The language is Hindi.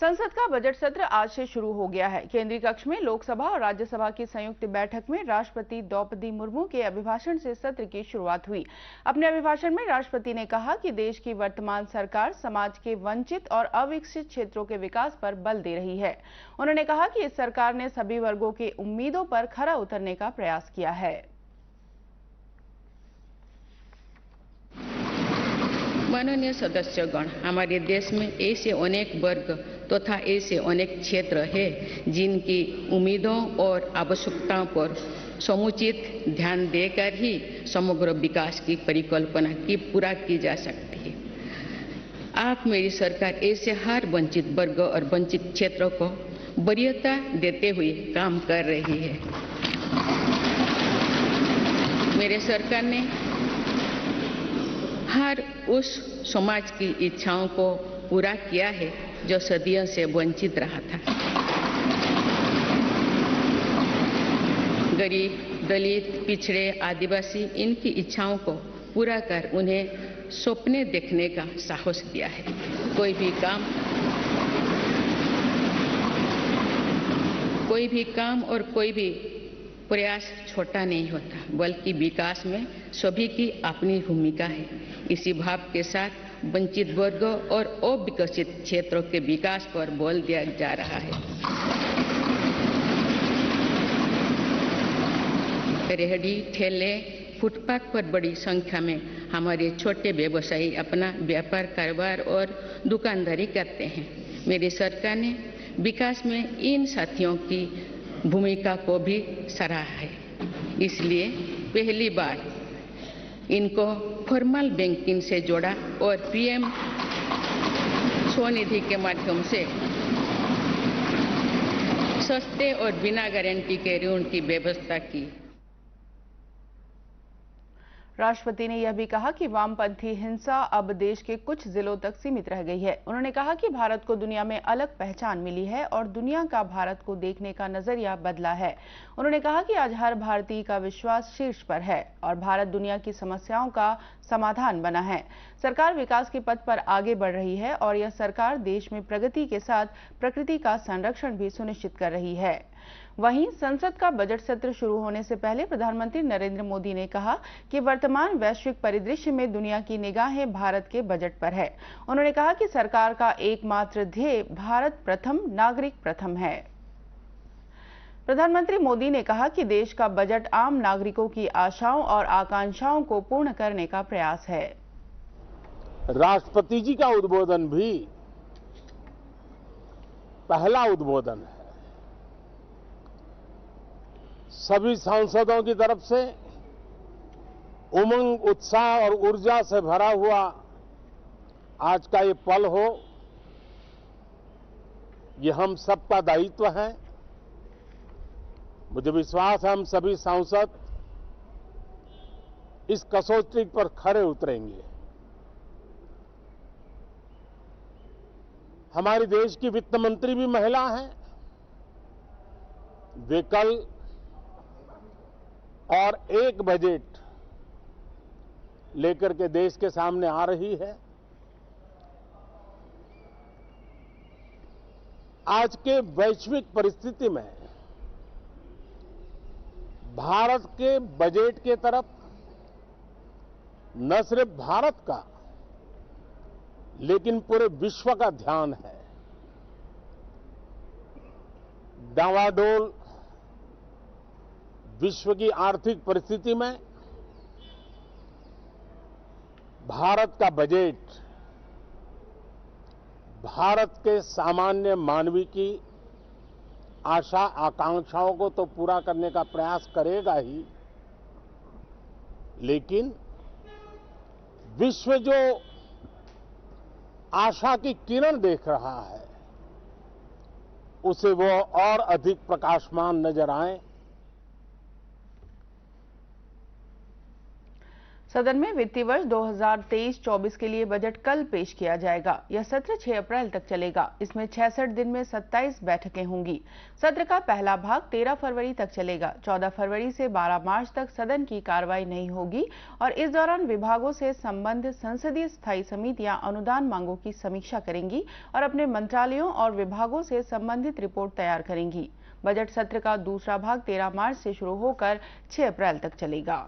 संसद का बजट सत्र आज से शुरू हो गया है। केंद्रीय कक्ष में लोकसभा और राज्यसभा की संयुक्त बैठक में राष्ट्रपति द्रौपदी मुर्मू के अभिभाषण से सत्र की शुरुआत हुई। अपने अभिभाषण में राष्ट्रपति ने कहा कि देश की वर्तमान सरकार समाज के वंचित और अविकसित क्षेत्रों के विकास पर बल दे रही है। उन्होंने कहा कि इस सरकार ने सभी वर्गों की उम्मीदों पर खरा उतरने का प्रयास किया है। माननीय सदस्यगण, हमारे देश में ऐसे अनेक वर्ग तथा ऐसे अनेक क्षेत्र हैं जिनकी उम्मीदों और आवश्यकताओं पर समुचित ध्यान देकर ही समग्र विकास की परिकल्पना की पूरा की जा सकती है। आप मेरी सरकार ऐसे हर वंचित वर्ग और वंचित क्षेत्रों को वरीयता देते हुए काम कर रही है। मेरे सरकार ने हर उस समाज की इच्छाओं को पूरा किया है जो सदियों से वंचित रहा था। गरीब, दलित, पिछड़े, आदिवासी इनकी इच्छाओं को पूरा कर उन्हें सपने देखने का साहस दिया है। कोई भी काम और कोई भी प्रयास छोटा नहीं होता, बल्कि विकास में सभी की अपनी भूमिका है। इसी भाव के साथ वंचित वर्गों और अविकसित क्षेत्रों के विकास पर बल दिया जा रहा है। रेहड़ी, ठेले, फुटपाथ पर बड़ी संख्या में हमारे छोटे व्यवसायी अपना व्यापार, कारोबार और दुकानदारी करते हैं। मेरी सरकार ने विकास में इन साथियों की भूमिका को भी सराहा है। इसलिए पहली बार इनको फॉर्मल बैंकिंग से जोड़ा और पीएम स्वनिधि के माध्यम से सस्ते और बिना गारंटी के ऋण की व्यवस्था की। राष्ट्रपति ने यह भी कहा कि वामपंथी हिंसा अब देश के कुछ जिलों तक सीमित रह गई है। उन्होंने कहा कि भारत को दुनिया में अलग पहचान मिली है और दुनिया का भारत को देखने का नजरिया बदला है। उन्होंने कहा कि आज हर भारतीय का विश्वास शीर्ष पर है और भारत दुनिया की समस्याओं का समाधान बना है। सरकार विकास के पथ पर आगे बढ़ रही है और यह सरकार देश में प्रगति के साथ प्रकृति का संरक्षण भी सुनिश्चित कर रही है। वहीं संसद का बजट सत्र शुरू होने से पहले प्रधानमंत्री नरेंद्र मोदी ने कहा कि वर्तमान वैश्विक परिदृश्य में दुनिया की निगाहें भारत के बजट पर है। उन्होंने कहा कि सरकार का एकमात्र ध्येय भारत प्रथम, नागरिक प्रथम है। प्रधानमंत्री मोदी ने कहा कि देश का बजट आम नागरिकों की आशाओं और आकांक्षाओं को पूर्ण करने का प्रयास है। राष्ट्रपति जी का उद्बोधन भी पहला उद्बोधन है। सभी सांसदों की तरफ से उमंग, उत्साह और ऊर्जा से भरा हुआ आज का ये पल हो, ये हम सबका दायित्व है। मुझे विश्वास है हम सभी सांसद इस कसौटी पर खरे उतरेंगे। हमारे देश की वित्त मंत्री भी महिला हैं। वे कल और एक बजट लेकर के देश के सामने आ रही है। आज के वैश्विक परिस्थिति में भारत के बजट के तरफ न सिर्फ भारत का लेकिन पूरे विश्व का ध्यान है। डावाडोल विश्व की आर्थिक परिस्थिति में भारत का बजट भारत के सामान्य मानवी की आशा आकांक्षाओं को तो पूरा करने का प्रयास करेगा ही, लेकिन विश्व जो आशा की किरण देख रहा है उसे वो और अधिक प्रकाशमान नजर आए। सदन में वित्तीय वर्ष 2023-24 के लिए बजट कल पेश किया जाएगा। यह सत्र 6 अप्रैल तक चलेगा। इसमें 66 दिन में 27 बैठकें होंगी। सत्र का पहला भाग 13 फरवरी तक चलेगा। 14 फरवरी से 12 मार्च तक सदन की कार्रवाई नहीं होगी और इस दौरान विभागों से संबंधित संसदीय स्थायी समितियां अनुदान मांगों की समीक्षा करेंगी और अपने मंत्रालयों और विभागों से संबंधित रिपोर्ट तैयार करेंगी। बजट सत्र का दूसरा भाग 13 मार्च से शुरू होकर 6 अप्रैल तक चलेगा।